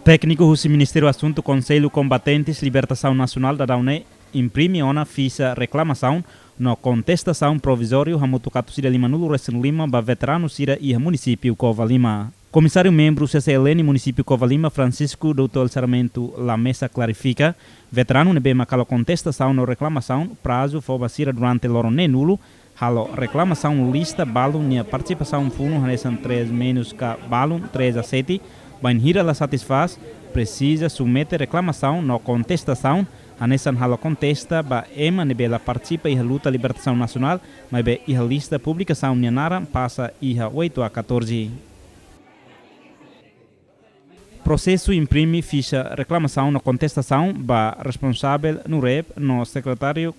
Técnico do Ministério Assunto Conselho Combatentes Libertação Nacional da DAUNE imprime ona ficha reclamação na contestação provisório Hamutucato Sira Lima Nulo Recém Lima ba veterano Sira e município Cova Lima. Comissário membro CCLN município Cova Lima Francisco Doutor Sarmento La Mesa clarifica veterano nebe macala contestação na reclamação prazo foba Sira durante lorone nulo halo reclamação lista balum nia participação funo hanesan 3 menos ka balum 3 a 7 Banhira la satisfaz, precisa submeter reclamação na contestação, a nessan hala contesta, ba ema nebela participa e luta libertação nacional, mas be a lista publicação nyanara passa iha 8 a 14. Processo imprime ficha reclamação na contestação, ba responsável no REP, no secretário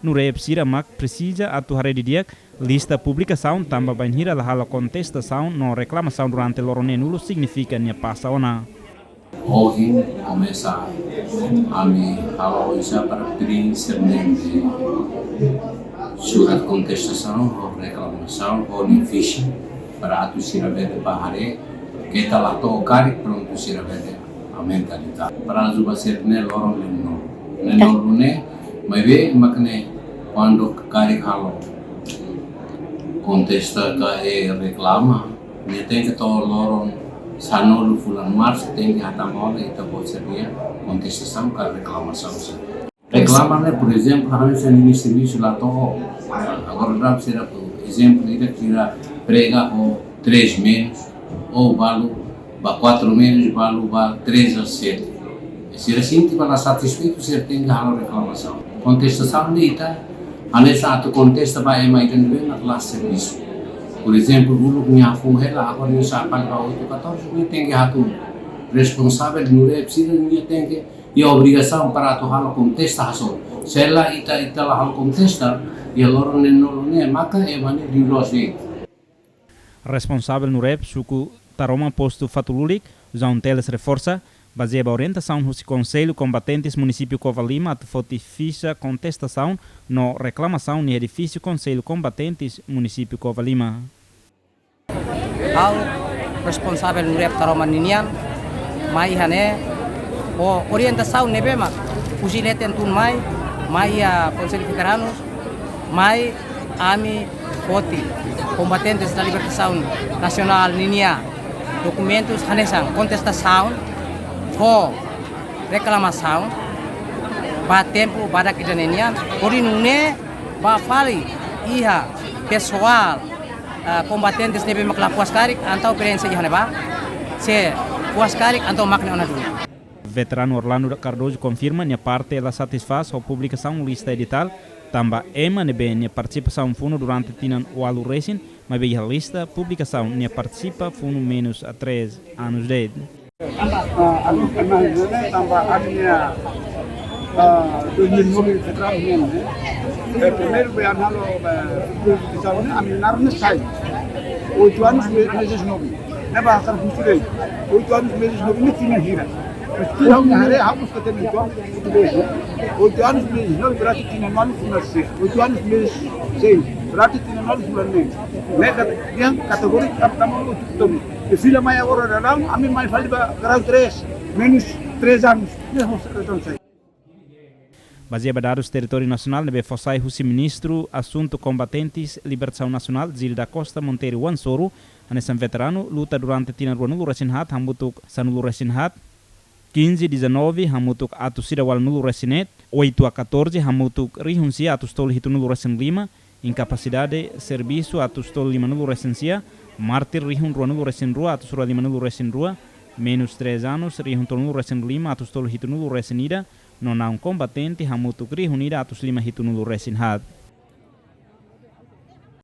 no REP Siramak precisa atuar de dia lista publicação também banhira la hala contestação no reclamação durante lorone nulo significa nia passa ona. Hoje começa a me falar isso para principalmente surat contestação ou reclamação ou nem ficha para atu siravete bahare que está lá tocar e pronto siravete a mentalidade para as vai ser ne lorone mas vê makne quando cari halo contesta que reclama dia tem que to loron sanolo fulan mars tem que hata mole itu pode ser contestação que reclamação reclama né por exemplo harus ini serviço lá to agora dá será por exemplo ele tira prega o 3 menos ou valo ba 4 menos valo ba 3 a 7 se assim tipo na satisfeito se tem que halo reclamação contestação dita anessa atu contesta ba ema itu bem na classe serviço por exemplo dulu punya fungela agora ni sa pal ba 814 ni tem que atu responsável no rep sira ni tem que e a obrigação para atu halo contesta haso sela ita la halo contesta e loro ne maka e mane dilos de responsável no rep suku taroma posto fatululik zon teles reforça baseada a orientação do Conselho Combatentes Município Cova Lima a foti ficha contestação no reclamação no edifício Conselho Combatentes Município Cova Lima. Ao responsável no rep taroma ninian mai hane o orientação nebema ujileten tun mai a Conselho Veteranos mai ami foti Combatentes da Libertação Nacional ninia documentos hanesan contestação ko reclamação ba tempo pada kidanenia orinune ba fali iha pessoal combatentes nebe makla puaskarik antau experiência ihane ba se puaskarik antau makne ona dulu. Veterano Orlando Cardoso confirma nia parte ela satisfaz a publicação lista edital tamba ema nebe nia participação funo durante tinan o alu racing mas be a lista publicação nia participa funo menos a 3 anos de aku pernah ini tambah adanya 2009 veteran ini. Primeiro bayan halo di sana amin narne sai. Ujuan meses novi. Neba akan fusile. Ujuan meses novi ini tina hira. Sekarang hari hapus kata ujuan itu beso. Ujuan meses novi berarti tina malu funasi. Ujuan meses sei berarti tina malu funasi. Mereka yang kategori pertama itu e filha mai agora dalam amin mai fali ba grau 3 menos 3 anos então sei baseado dados território nacional nebe fossai o ministro assunto combatentes libertação nacional Zilda Costa Monteiro Wansoro anesan veterano luta durante tina rua nulo resinhat hamutuk sanulu resinhat 15-19 hamutuk atu sida wal nulo resinet 8 a 14 hamutuk rihunsia atu stol hitu nulo resin 5 incapacidade serviço atu stol 5 nulo resensia Martir rihun rua nulo resin rua atus rua 5 nulo resin rua menos 3 anos rihun nulo resin 5 atus tolo hitu nulo resin ida nona combatente hamutuk rihun ida atus 5 hitu nulo resin had